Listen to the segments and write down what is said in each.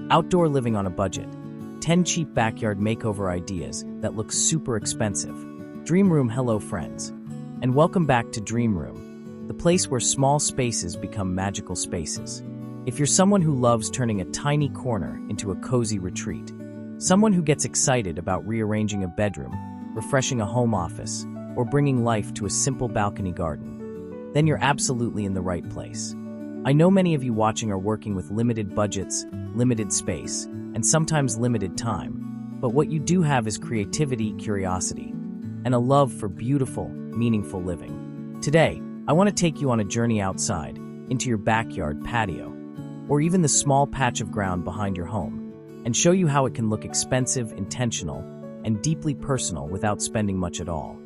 Outdoor living on a budget. 10 cheap backyard makeover ideas that look super expensive. Dream Room. Hello friends. And welcome back to Dream Room, the place where small spaces become magical spaces. If you're someone who loves turning a tiny corner into a cozy retreat, someone who gets excited about rearranging a bedroom, refreshing a home office, or bringing life to a simple balcony garden, then you're absolutely in the right place. I know many of you watching are working with limited budgets, limited space, and sometimes limited time, but what you do have is creativity, curiosity, and a love for beautiful, meaningful living. Today, I want to take you on a journey outside, into your backyard, patio, or even the small patch of ground behind your home, and show you how it can look expensive, intentional, and deeply personal without spending much at all.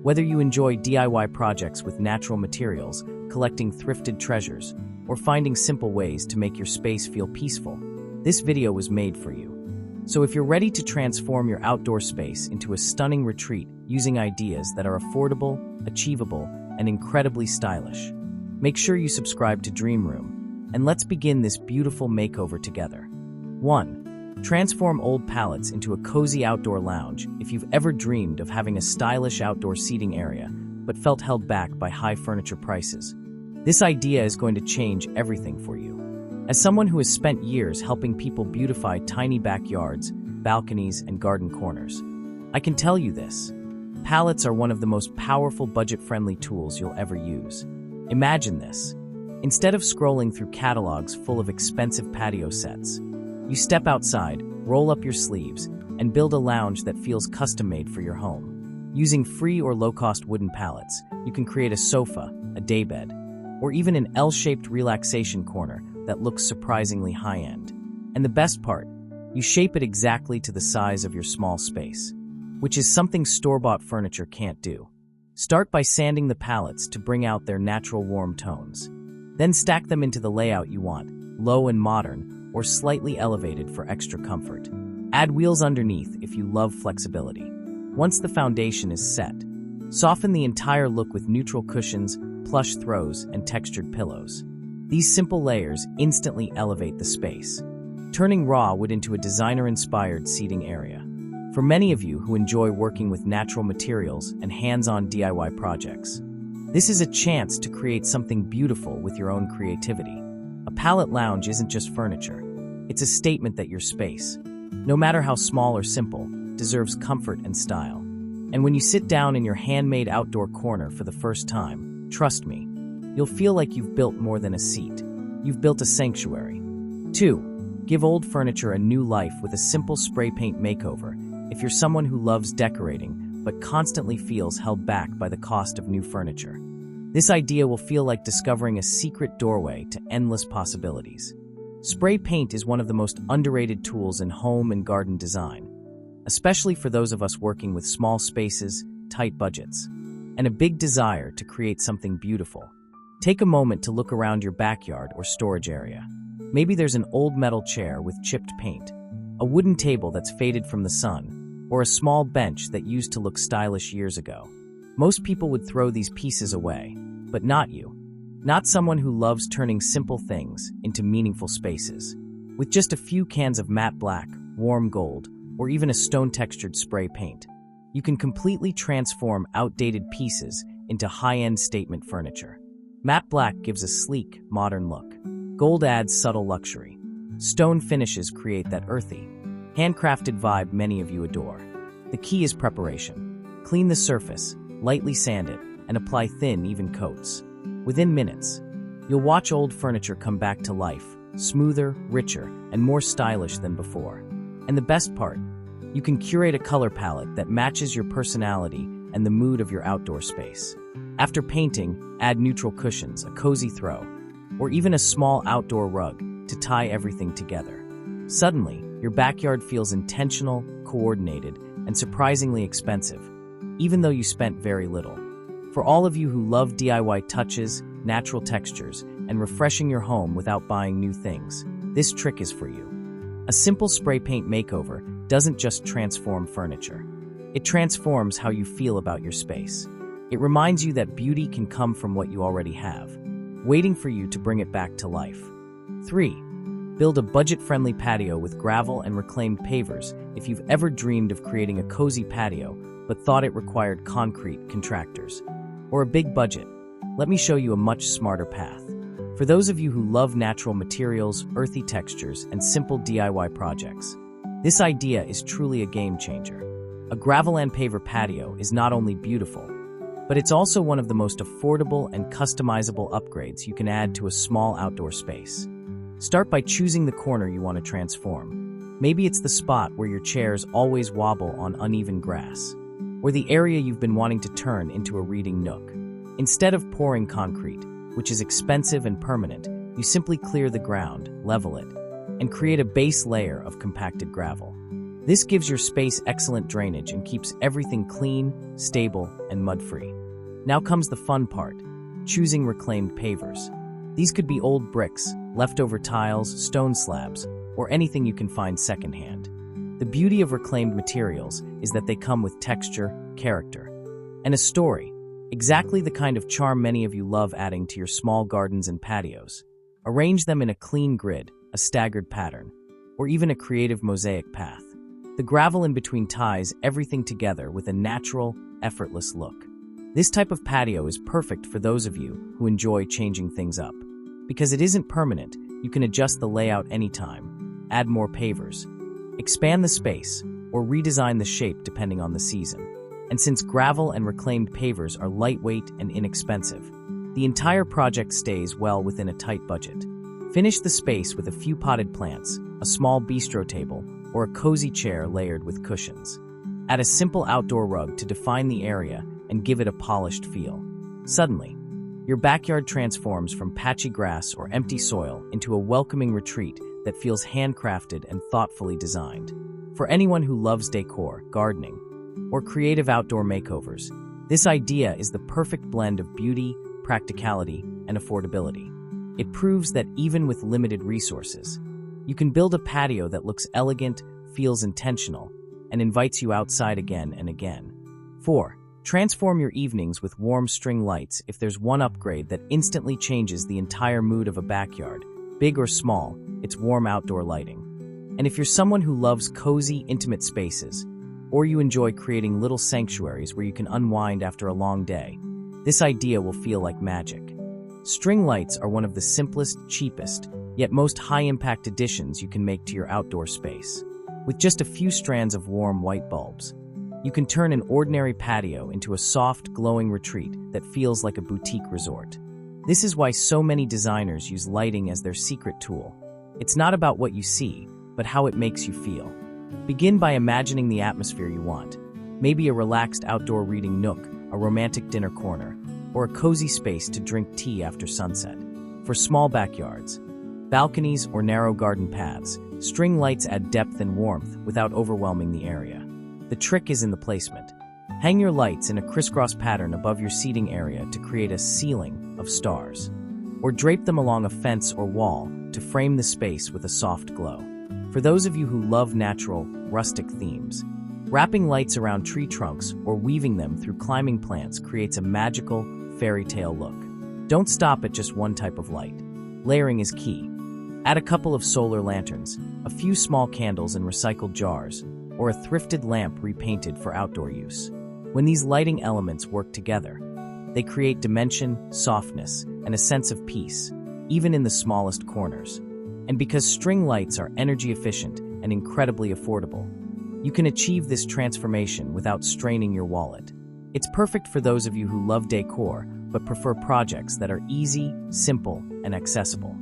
Whether you enjoy DIY projects with natural materials, collecting thrifted treasures, or finding simple ways to make your space feel peaceful, this video was made for you. So if you're ready to transform your outdoor space into a stunning retreat using ideas that are affordable, achievable, and incredibly stylish, make sure you subscribe to Dream Room, and let's begin this beautiful makeover together. 1. Transform old pallets into a cozy outdoor lounge. If you've ever dreamed of having a stylish outdoor seating area, but felt held back by high furniture prices, this idea is going to change everything for you. As someone who has spent years helping people beautify tiny backyards, balconies, and garden corners, I can tell you this: pallets are one of the most powerful budget-friendly tools you'll ever use. Imagine this. Instead of scrolling through catalogs full of expensive patio sets, you step outside, roll up your sleeves, and build a lounge that feels custom-made for your home. Using free or low-cost wooden pallets, you can create a sofa, a daybed, or even an L-shaped relaxation corner that looks surprisingly high-end. And the best part, you shape it exactly to the size of your small space, which is something store-bought furniture can't do. Start by sanding the pallets to bring out their natural warm tones. Then stack them into the layout you want, low and modern, or slightly elevated for extra comfort. Add wheels underneath if you love flexibility. Once the foundation is set, soften the entire look with neutral cushions, plush throws, and textured pillows. These simple layers instantly elevate the space, turning raw wood into a designer-inspired seating area. For many of you who enjoy working with natural materials and hands-on DIY projects, this is a chance to create something beautiful with your own creativity. A pallet lounge isn't just furniture. It's a statement that your space, no matter how small or simple, deserves comfort and style. And when you sit down in your handmade outdoor corner for the first time, trust me, you'll feel like you've built more than a seat. You've built a sanctuary. 2. Give old furniture a new life with a simple spray paint makeover. If you're someone who loves decorating but constantly feels held back by the cost of new furniture, this idea will feel like discovering a secret doorway to endless possibilities. Spray paint is one of the most underrated tools in home and garden design, especially for those of us working with small spaces, tight budgets, and a big desire to create something beautiful. Take a moment to look around your backyard or storage area. Maybe there's an old metal chair with chipped paint, a wooden table that's faded from the sun, or a small bench that used to look stylish years ago. Most people would throw these pieces away, but not you. Not someone who loves turning simple things into meaningful spaces. With just a few cans of matte black, warm gold, or even a stone-textured spray paint, you can completely transform outdated pieces into high-end statement furniture. Matte black gives a sleek, modern look. Gold adds subtle luxury. Stone finishes create that earthy, handcrafted vibe many of you adore. The key is preparation. Clean the surface, lightly sand it, and apply thin, even coats. Within minutes, you'll watch old furniture come back to life, smoother, richer, and more stylish than before. And the best part, you can curate a color palette that matches your personality and the mood of your outdoor space. After painting, add neutral cushions, a cozy throw, or even a small outdoor rug to tie everything together. Suddenly, your backyard feels intentional, coordinated, and surprisingly expensive, even though you spent very little. For all of you who love DIY touches, natural textures, and refreshing your home without buying new things, this trick is for you. A simple spray paint makeover doesn't just transform furniture. It transforms how you feel about your space. It reminds you that beauty can come from what you already have, waiting for you to bring it back to life. 3. Build a budget-friendly patio with gravel and reclaimed pavers if you've ever dreamed of creating a cozy patio but thought it required concrete contractors. Or a big budget. Let me show you a much smarter path. For those of you who love natural materials, earthy textures, and simple DIY projects, this idea is truly a game changer. A gravel and paver patio is not only beautiful, but it's also one of the most affordable and customizable upgrades you can add to a small outdoor space. Start by choosing the corner you want to transform. Maybe it's the spot where your chairs always wobble on uneven grass, or the area you've been wanting to turn into a reading nook. Instead of pouring concrete, which is expensive and permanent, you simply clear the ground, level it, and create a base layer of compacted gravel. This gives your space excellent drainage and keeps everything clean, stable, and mud-free. Now comes the fun part, choosing reclaimed pavers. These could be old bricks, leftover tiles, stone slabs, or anything you can find secondhand. The beauty of reclaimed materials is that they come with texture, character, and a story. Exactly the kind of charm many of you love adding to your small gardens and patios. Arrange them in a clean grid, a staggered pattern, or even a creative mosaic path. The gravel in between ties everything together with a natural, effortless look. This type of patio is perfect for those of you who enjoy changing things up. Because it isn't permanent, you can adjust the layout anytime, add more pavers, expand the space, or redesign the shape depending on the season. And since gravel and reclaimed pavers are lightweight and inexpensive, the entire project stays well within a tight budget. Finish the space with a few potted plants, a small bistro table, or a cozy chair layered with cushions. Add a simple outdoor rug to define the area and give it a polished feel. Suddenly, your backyard transforms from patchy grass or empty soil into a welcoming retreat that feels handcrafted and thoughtfully designed. For anyone who loves decor, gardening, or creative outdoor makeovers, this idea is the perfect blend of beauty, practicality, and affordability. It proves that even with limited resources, you can build a patio that looks elegant, feels intentional, and invites you outside again and again. 4. Transform your evenings with warm string lights. If there's one upgrade that instantly changes the entire mood of a backyard, big or small, it's warm outdoor lighting. And if you're someone who loves cozy, intimate spaces, or you enjoy creating little sanctuaries where you can unwind after a long day, this idea will feel like magic. String lights are one of the simplest, cheapest, yet most high-impact additions you can make to your outdoor space. With just a few strands of warm white bulbs, you can turn an ordinary patio into a soft, glowing retreat that feels like a boutique resort. This is why so many designers use lighting as their secret tool. It's not about what you see, but how it makes you feel. Begin by imagining the atmosphere you want. Maybe a relaxed outdoor reading nook, a romantic dinner corner, or a cozy space to drink tea after sunset. For small backyards, balconies, or narrow garden paths, string lights add depth and warmth without overwhelming the area. The trick is in the placement. Hang your lights in a crisscross pattern above your seating area to create a ceiling of stars, or drape them along a fence or wall to frame the space with a soft glow. For those of you who love natural, rustic themes, wrapping lights around tree trunks or weaving them through climbing plants creates a magical, fairy tale look. Don't stop at just one type of light. Layering is key. Add a couple of solar lanterns, a few small candles in recycled jars, or a thrifted lamp repainted for outdoor use. When these lighting elements work together, they create dimension, softness, and a sense of peace, even in the smallest corners. And because string lights are energy efficient and incredibly affordable, you can achieve this transformation without straining your wallet. It's perfect for those of you who love decor but prefer projects that are easy, simple, and accessible.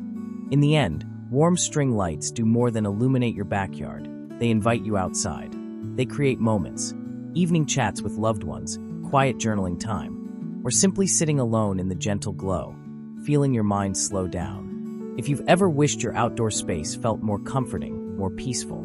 In the end, warm string lights do more than illuminate your backyard. They invite you outside. They create moments, evening chats with loved ones, quiet journaling time, or simply sitting alone in the gentle glow, feeling your mind slow down. If you've ever wished your outdoor space felt more comforting, more peaceful,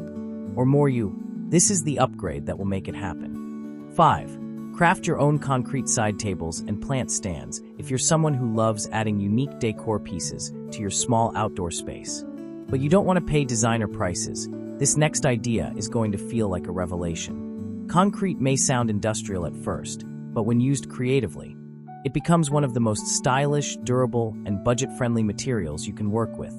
or more you, this is the upgrade that will make it happen. 5. Craft your own concrete side tables and plant stands if you're someone who loves adding unique decor pieces to your small outdoor space. But you don't want to pay designer prices. This next idea is going to feel like a revelation. Concrete may sound industrial at first, but when used creatively, it becomes one of the most stylish, durable, and budget-friendly materials you can work with.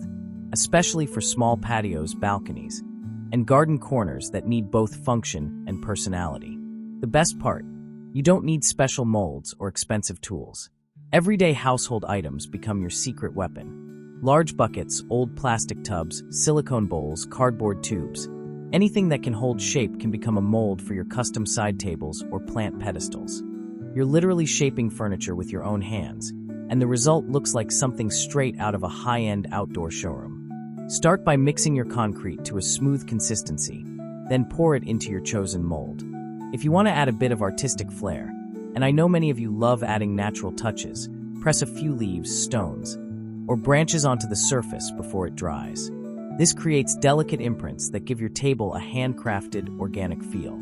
especially for small patios, balconies, and garden corners that need both function and personality. The best part, you don't need special molds or expensive tools. Everyday household items become your secret weapon. Large buckets, old plastic tubs, silicone bowls, cardboard tubes. Anything that can hold shape can become a mold for your custom side tables or plant pedestals. You're literally shaping furniture with your own hands, and the result looks like something straight out of a high-end outdoor showroom. Start by mixing your concrete to a smooth consistency, then pour it into your chosen mold. If you want to add a bit of artistic flair, and I know many of you love adding natural touches, press a few leaves, stones, or branches onto the surface before it dries. This creates delicate imprints that give your table a handcrafted, organic feel.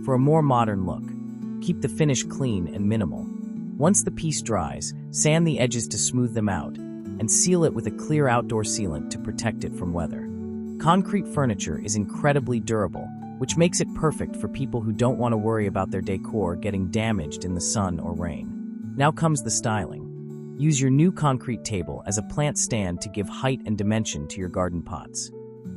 For a more modern look, keep the finish clean and minimal. Once the piece dries, sand the edges to smooth them out, and seal it with a clear outdoor sealant to protect it from weather. Concrete furniture is incredibly durable, which makes it perfect for people who don't want to worry about their decor getting damaged in the sun or rain. Now comes the styling. Use your new concrete table as a plant stand to give height and dimension to your garden pots.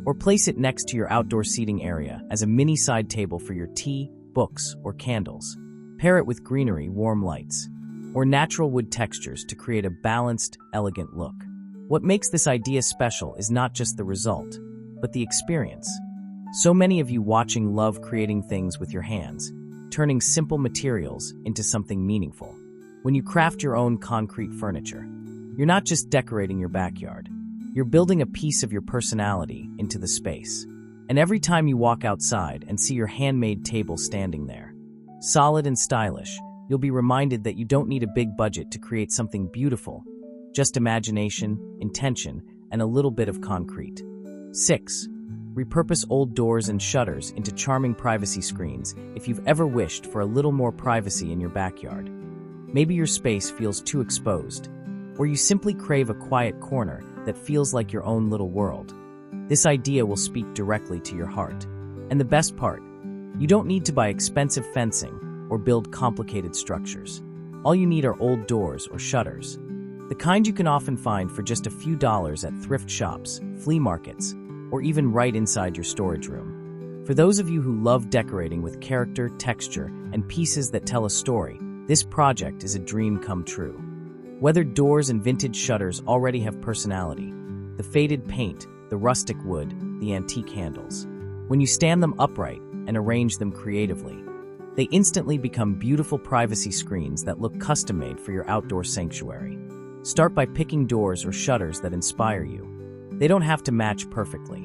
Or place it next to your outdoor seating area as a mini side table for your tea, books, or candles. Pair it with greenery, warm lights, or natural wood textures to create a balanced, elegant look. What makes this idea special is not just the result, but the experience. So many of you watching love creating things with your hands, turning simple materials into something meaningful. When you craft your own concrete furniture, you're not just decorating your backyard. You're building a piece of your personality into the space. And every time you walk outside and see your handmade table standing there, solid and stylish, you'll be reminded that you don't need a big budget to create something beautiful, just imagination, intention, and a little bit of concrete. 6. Repurpose old doors and shutters into charming privacy screens if you've ever wished for a little more privacy in your backyard. Maybe your space feels too exposed, or you simply crave a quiet corner that feels like your own little world. This idea will speak directly to your heart. And the best part, you don't need to buy expensive fencing or build complicated structures. All you need are old doors or shutters, the kind you can often find for just a few dollars at thrift shops, flea markets, or even right inside your storage room. For those of you who love decorating with character, texture, and pieces that tell a story, this project is a dream come true. Weathered doors and vintage shutters already have personality. The faded paint, the rustic wood, the antique handles. When you stand them upright and arrange them creatively, they instantly become beautiful privacy screens that look custom-made for your outdoor sanctuary. Start by picking doors or shutters that inspire you. They don't have to match perfectly.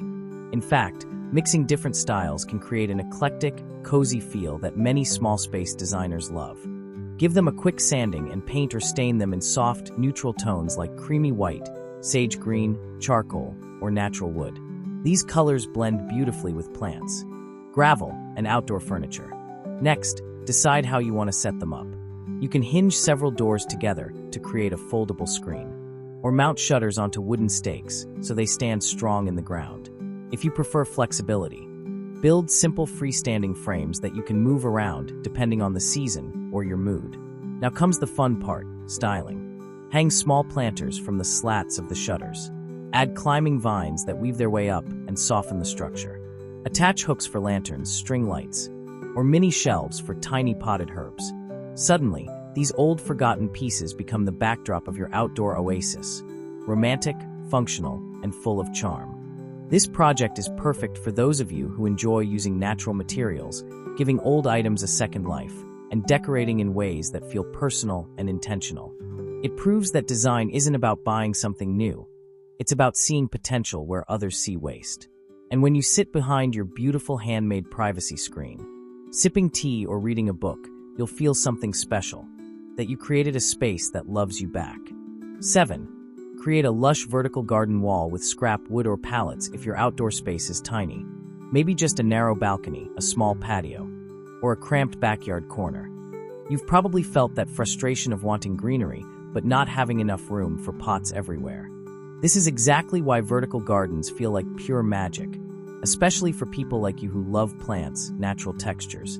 In fact, mixing different styles can create an eclectic, cozy feel that many small space designers love. Give them a quick sanding and paint or stain them in soft, neutral tones like creamy white, sage green, charcoal, or natural wood. These colors blend beautifully with plants, gravel, and outdoor furniture. Next, decide how you want to set them up. You can hinge several doors together to create a foldable screen, or mount shutters onto wooden stakes so they stand strong in the ground. If you prefer flexibility, build simple freestanding frames that you can move around depending on the season or your mood. Now comes the fun part, styling. Hang small planters from the slats of the shutters. Add climbing vines that weave their way up and soften the structure. Attach hooks for lanterns, string lights, or mini shelves for tiny potted herbs. Suddenly, these old forgotten pieces become the backdrop of your outdoor oasis, romantic, functional, and full of charm. This project is perfect for those of you who enjoy using natural materials, giving old items a second life, and decorating in ways that feel personal and intentional. It proves that design isn't about buying something new. It's about seeing potential where others see waste. And when you sit behind your beautiful handmade privacy screen, sipping tea or reading a book, you'll feel something special, that you created a space that loves you back. 7. Create a lush vertical garden wall with scrap wood or pallets if your outdoor space is tiny. Maybe just a narrow balcony, a small patio, or a cramped backyard corner. You've probably felt that frustration of wanting greenery, but not having enough room for pots everywhere. This is exactly why vertical gardens feel like pure magic, especially for people like you who love plants, natural textures,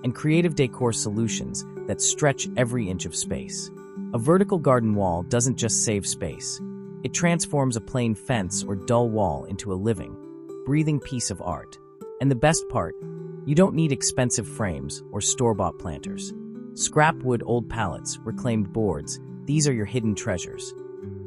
and creative decor solutions that stretch every inch of space. A vertical garden wall doesn't just save space. It transforms a plain fence or dull wall into a living, breathing piece of art. And the best part, you don't need expensive frames or store-bought planters. Scrap wood, old pallets, reclaimed boards, these are your hidden treasures.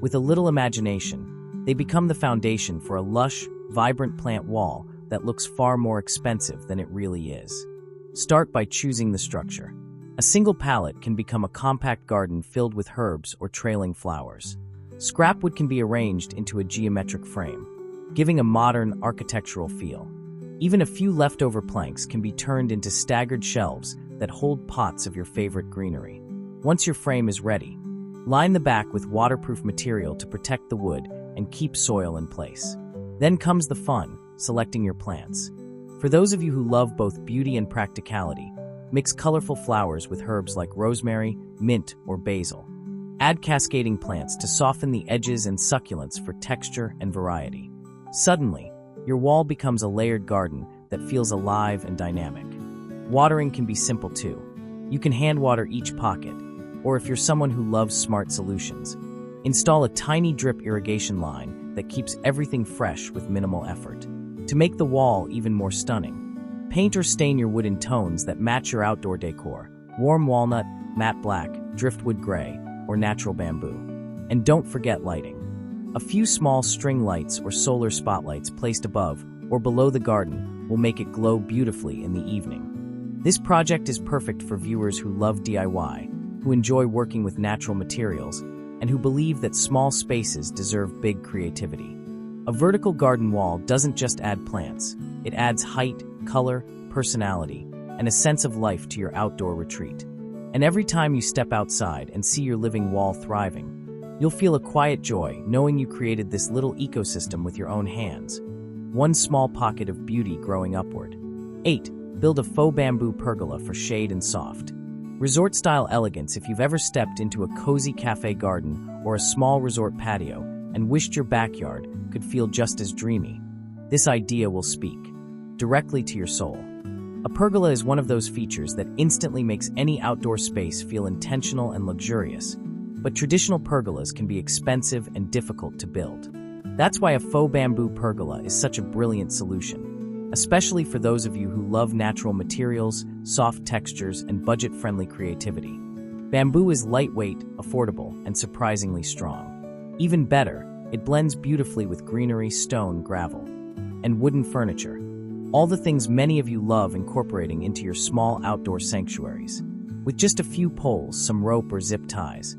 With a little imagination, they become the foundation for a lush, vibrant plant wall that looks far more expensive than it really is. Start by choosing the structure. A single pallet can become a compact garden filled with herbs or trailing flowers. Scrap wood can be arranged into a geometric frame, giving a modern architectural feel. Even a few leftover planks can be turned into staggered shelves that hold pots of your favorite greenery. Once your frame is ready, line the back with waterproof material to protect the wood and keep soil in place. Then comes the fun, selecting your plants. For those of you who love both beauty and practicality, mix colorful flowers with herbs like rosemary, mint, or basil. Add cascading plants to soften the edges and succulents for texture and variety. Suddenly, your wall becomes a layered garden that feels alive and dynamic. Watering can be simple too. You can hand water each pocket, or if you're someone who loves smart solutions, install a tiny drip irrigation line that keeps everything fresh with minimal effort. To make the wall even more stunning, paint or stain your wood in tones that match your outdoor decor: warm walnut, matte black, driftwood gray, or natural bamboo. And don't forget lighting. A few small string lights or solar spotlights placed above or below the garden will make it glow beautifully in the evening. This project is perfect for viewers who love DIY, who enjoy working with natural materials, and who believe that small spaces deserve big creativity. A vertical garden wall doesn't just add plants, it adds height, color, personality, and a sense of life to your outdoor retreat. And every time you step outside and see your living wall thriving, you'll feel a quiet joy knowing you created this little ecosystem with your own hands. One small pocket of beauty growing upward. 8. Build a faux bamboo pergola for shade and soft. Resort-style elegance. If you've ever stepped into a cozy cafe garden or a small resort patio and wished your backyard could feel just as dreamy, this idea will speak directly to your soul. A pergola is one of those features that instantly makes any outdoor space feel intentional and luxurious, but traditional pergolas can be expensive and difficult to build. That's why a faux bamboo pergola is such a brilliant solution, especially for those of you who love natural materials, soft textures, and budget-friendly creativity. Bamboo is lightweight, affordable, and surprisingly strong. Even better, it blends beautifully with greenery, stone, gravel, and wooden furniture. All the things many of you love incorporating into your small outdoor sanctuaries. With just a few poles, some rope or zip ties,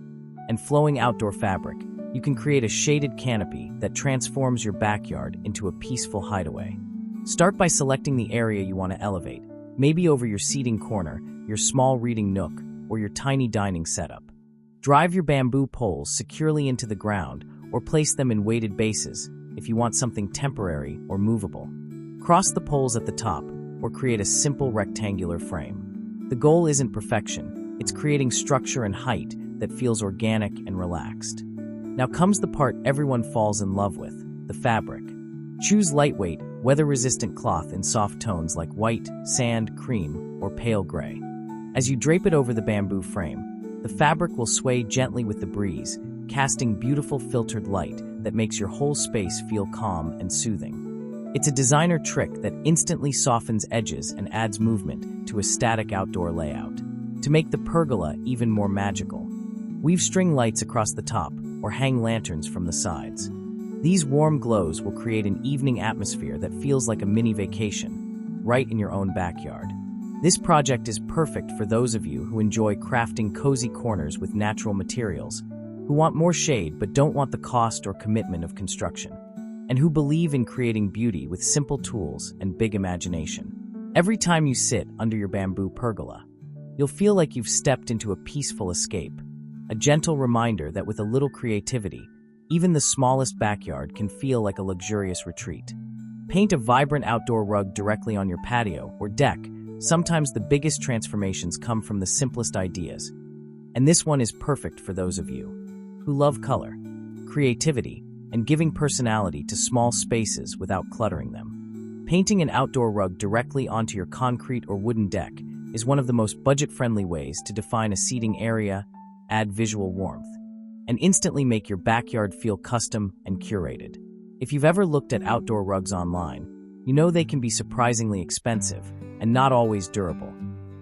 and flowing outdoor fabric, you can create a shaded canopy that transforms your backyard into a peaceful hideaway. Start by selecting the area you want to elevate, maybe over your seating corner, your small reading nook, or your tiny dining setup. Drive your bamboo poles securely into the ground or place them in weighted bases if you want something temporary or movable. Cross the poles at the top or create a simple rectangular frame. The goal isn't perfection, it's creating structure and height that feels organic and relaxed. Now comes the part everyone falls in love with, the fabric. Choose lightweight, weather-resistant cloth in soft tones like white, sand, cream, or pale gray. As you drape it over the bamboo frame, the fabric will sway gently with the breeze, casting beautiful filtered light that makes your whole space feel calm and soothing. It's a designer trick that instantly softens edges and adds movement to a static outdoor layout. To make the pergola even more magical, weave string lights across the top or hang lanterns from the sides. These warm glows will create an evening atmosphere that feels like a mini vacation, right in your own backyard. This project is perfect for those of you who enjoy crafting cozy corners with natural materials, who want more shade but don't want the cost or commitment of construction, and who believe in creating beauty with simple tools and big imagination. Every time you sit under your bamboo pergola, you'll feel like you've stepped into a peaceful escape, a gentle reminder that with a little creativity, even the smallest backyard can feel like a luxurious retreat. Paint a vibrant outdoor rug directly on your patio or deck. Sometimes the biggest transformations come from the simplest ideas, and this one is perfect for those of you who love color, creativity, and giving personality to small spaces without cluttering them. Painting an outdoor rug directly onto your concrete or wooden deck is one of the most budget-friendly ways to define a seating area, add visual warmth, and instantly make your backyard feel custom and curated. If you've ever looked at outdoor rugs online, you know they can be surprisingly expensive and not always durable.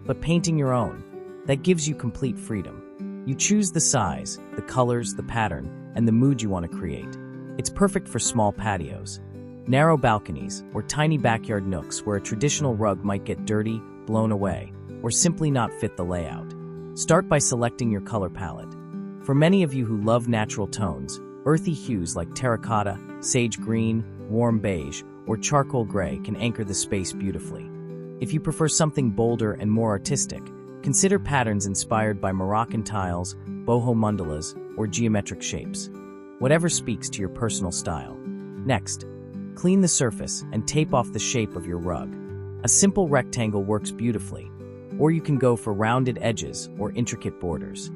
But painting your own, that gives you complete freedom. You choose the size, the colors, the pattern, and the mood you want to create. It's perfect for small patios, narrow balconies, or tiny backyard nooks where a traditional rug might get dirty, blown away, or simply not fit the layout. Start by selecting your color palette. For many of you who love natural tones, earthy hues like terracotta, sage green, warm beige, or charcoal gray can anchor the space beautifully. If you prefer something bolder and more artistic, consider patterns inspired by Moroccan tiles, boho mandalas, or geometric shapes. Whatever speaks to your personal style. Next, clean the surface and tape off the shape of your rug. A simple rectangle works beautifully, or you can go for rounded edges or intricate borders.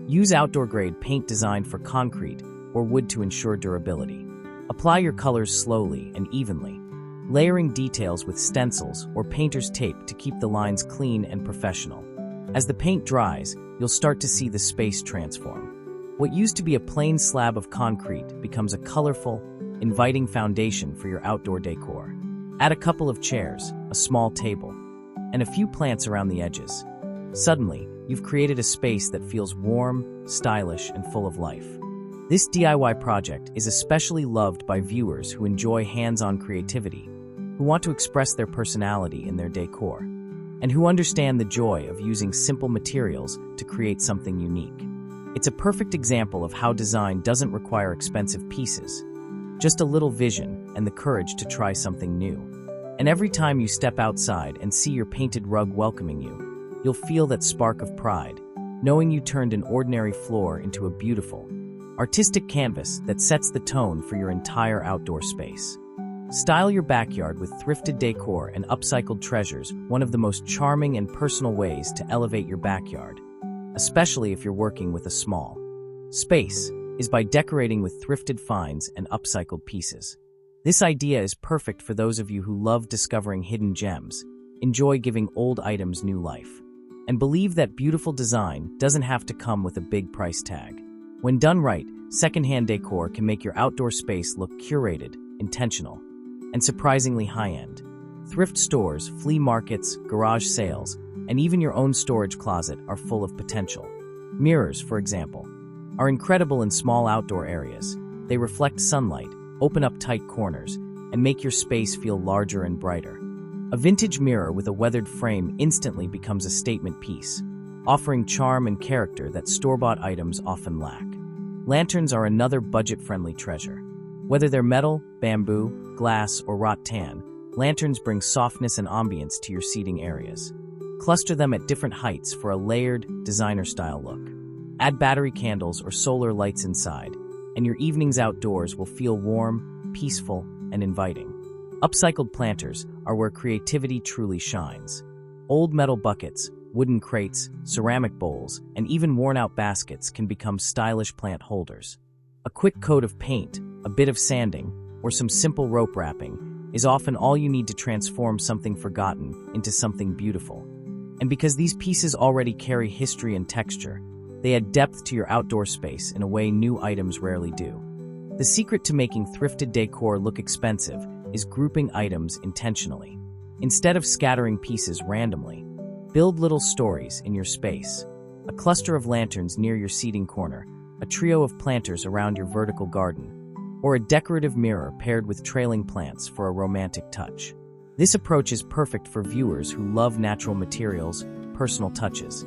Use outdoor-grade paint designed for concrete or wood to ensure durability. Apply your colors slowly and evenly, layering details with stencils or painter's tape to keep the lines clean and professional. As the paint dries, you'll start to see the space transform. What used to be a plain slab of concrete becomes a colorful, inviting foundation for your outdoor decor. Add a couple of chairs, a small table, and a few plants around the edges. Suddenly, you've created a space that feels warm, stylish, and full of life. This DIY project is especially loved by viewers who enjoy hands-on creativity, who want to express their personality in their decor, and who understand the joy of using simple materials to create something unique. It's a perfect example of how design doesn't require expensive pieces, just a little vision and the courage to try something new. And every time you step outside and see your painted rug welcoming you, you'll feel that spark of pride, knowing you turned an ordinary floor into a beautiful, artistic canvas that sets the tone for your entire outdoor space. Style your backyard with thrifted decor and upcycled treasures, one of the most charming and personal ways to elevate your backyard, especially if you're working with a small space, is by decorating with thrifted finds and upcycled pieces. This idea is perfect for those of you who love discovering hidden gems, enjoy giving old items new life, and believe that beautiful design doesn't have to come with a big price tag. When done right, secondhand decor can make your outdoor space look curated, intentional, and surprisingly high-end. Thrift stores, flea markets, garage sales, and even your own storage closet are full of potential. Mirrors, for example, are incredible in small outdoor areas. They reflect sunlight, open up tight corners, and make your space feel larger and brighter. A vintage mirror with a weathered frame instantly becomes a statement piece, offering charm and character that store-bought items often lack. Lanterns are another budget-friendly treasure. Whether they're metal, bamboo, glass, or wrought tan, lanterns bring softness and ambience to your seating areas. Cluster them at different heights for a layered, designer-style look. Add battery candles or solar lights inside, and your evenings outdoors will feel warm, peaceful, and inviting. Upcycled planters are where creativity truly shines. Old metal buckets, wooden crates, ceramic bowls, and even worn-out baskets can become stylish plant holders. A quick coat of paint, a bit of sanding, or some simple rope wrapping is often all you need to transform something forgotten into something beautiful. And because these pieces already carry history and texture, they add depth to your outdoor space in a way new items rarely do. The secret to making thrifted decor look expensive is grouping items intentionally. Instead of scattering pieces randomly, build little stories in your space. A cluster of lanterns near your seating corner, a trio of planters around your vertical garden, or a decorative mirror paired with trailing plants for a romantic touch. This approach is perfect for viewers who love natural materials, personal touches,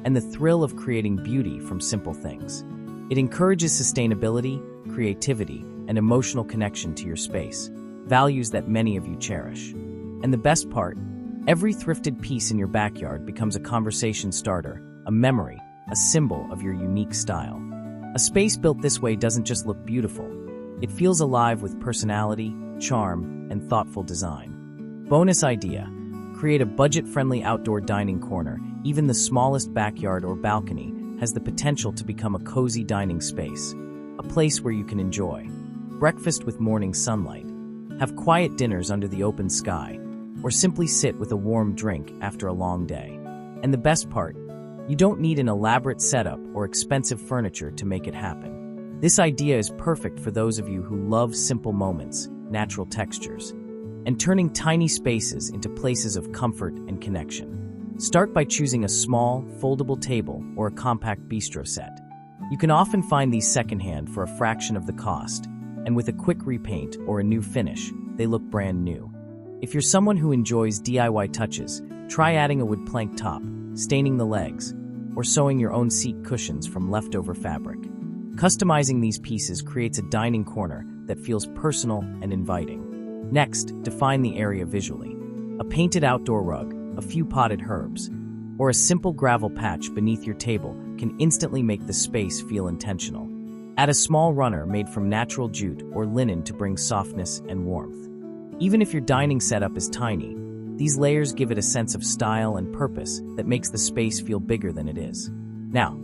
and the thrill of creating beauty from simple things. It encourages sustainability, creativity, and emotional connection to your space, values that many of you cherish. And the best part, every thrifted piece in your backyard becomes a conversation starter, a memory, a symbol of your unique style. A space built this way doesn't just look beautiful, it feels alive with personality, charm, and thoughtful design. Bonus idea: create a budget-friendly outdoor dining corner. Even the smallest backyard or balcony has the potential to become a cozy dining space, a place where you can enjoy breakfast with morning sunlight, have quiet dinners under the open sky, or simply sit with a warm drink after a long day. And the best part, you don't need an elaborate setup or expensive furniture to make it happen. This idea is perfect for those of you who love simple moments, natural textures, and turning tiny spaces into places of comfort and connection. Start by choosing a small, foldable table or a compact bistro set. You can often find these secondhand for a fraction of the cost, and with a quick repaint or a new finish, they look brand new. If you're someone who enjoys DIY touches, try adding a wood plank top, staining the legs, or sewing your own seat cushions from leftover fabric. Customizing these pieces creates a dining corner that feels personal and inviting. Next, define the area visually. A painted outdoor rug, a few potted herbs, or a simple gravel patch beneath your table can instantly make the space feel intentional. Add a small runner made from natural jute or linen to bring softness and warmth. Even if your dining setup is tiny, these layers give it a sense of style and purpose that makes the space feel bigger than it is. Now,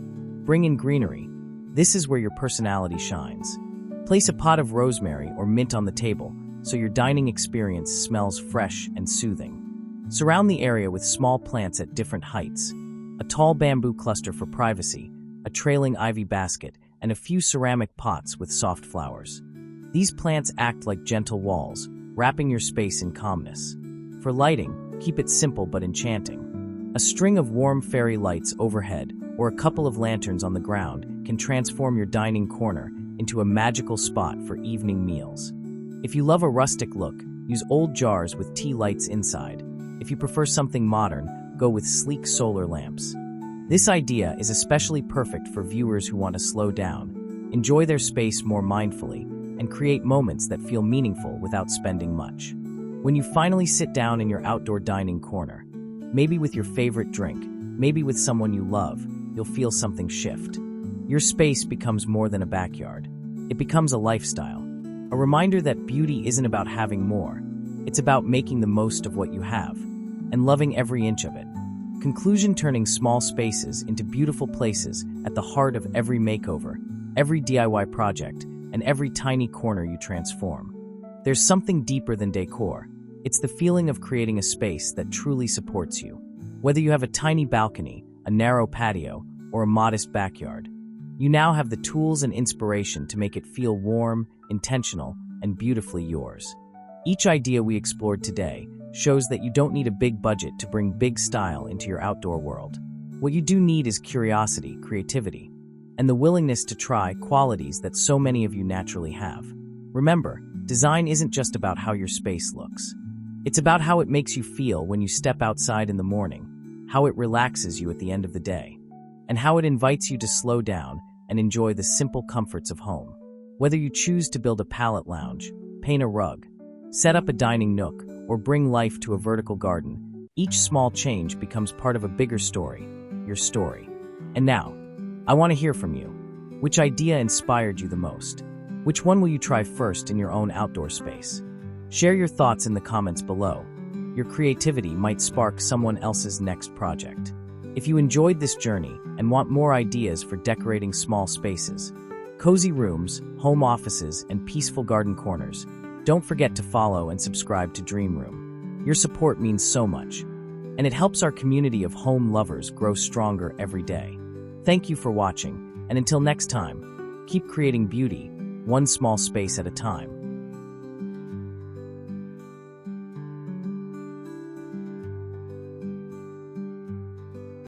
bring in greenery. This is where your personality shines. Place a pot of rosemary or mint on the table so your dining experience smells fresh and soothing. Surround the area with small plants at different heights. A tall bamboo cluster for privacy, a trailing ivy basket, and a few ceramic pots with soft flowers. These plants act like gentle walls, wrapping your space in calmness. For lighting, keep it simple but enchanting. A string of warm fairy lights overhead or a couple of lanterns on the ground can transform your dining corner into a magical spot for evening meals. If you love a rustic look, use old jars with tea lights inside. If you prefer something modern, go with sleek solar lamps. This idea is especially perfect for viewers who want to slow down, enjoy their space more mindfully, and create moments that feel meaningful without spending much. When you finally sit down in your outdoor dining corner, maybe with your favorite drink, maybe with someone you love, you'll feel something shift. Your space becomes more than a backyard. It becomes a lifestyle, a reminder that beauty isn't about having more. It's about making the most of what you have and loving every inch of it. Conclusion: turning small spaces into beautiful places at the heart of every makeover, every DIY project, and every tiny corner you transform. There's something deeper than decor. It's the feeling of creating a space that truly supports you. Whether you have a tiny balcony, a narrow patio, or a modest backyard, you now have the tools and inspiration to make it feel warm, intentional, and beautifully yours. Each idea we explored today shows that you don't need a big budget to bring big style into your outdoor world. What you do need is curiosity, creativity, and the willingness to try qualities that so many of you naturally have. Remember, design isn't just about how your space looks. It's about how it makes you feel when you step outside in the morning, how it relaxes you at the end of the day, and how it invites you to slow down and enjoy the simple comforts of home. Whether you choose to build a pallet lounge, paint a rug, set up a dining nook, or bring life to a vertical garden, each small change becomes part of a bigger story, your story. And now, I want to hear from you. Which idea inspired you the most? Which one will you try first in your own outdoor space? Share your thoughts in the comments below. Your creativity might spark someone else's next project. If you enjoyed this journey and want more ideas for decorating small spaces, cozy rooms, home offices, and peaceful garden corners, don't forget to follow and subscribe to Dream Room. Your support means so much, and it helps our community of home lovers grow stronger every day. Thank you for watching, and until next time, keep creating beauty, one small space at a time.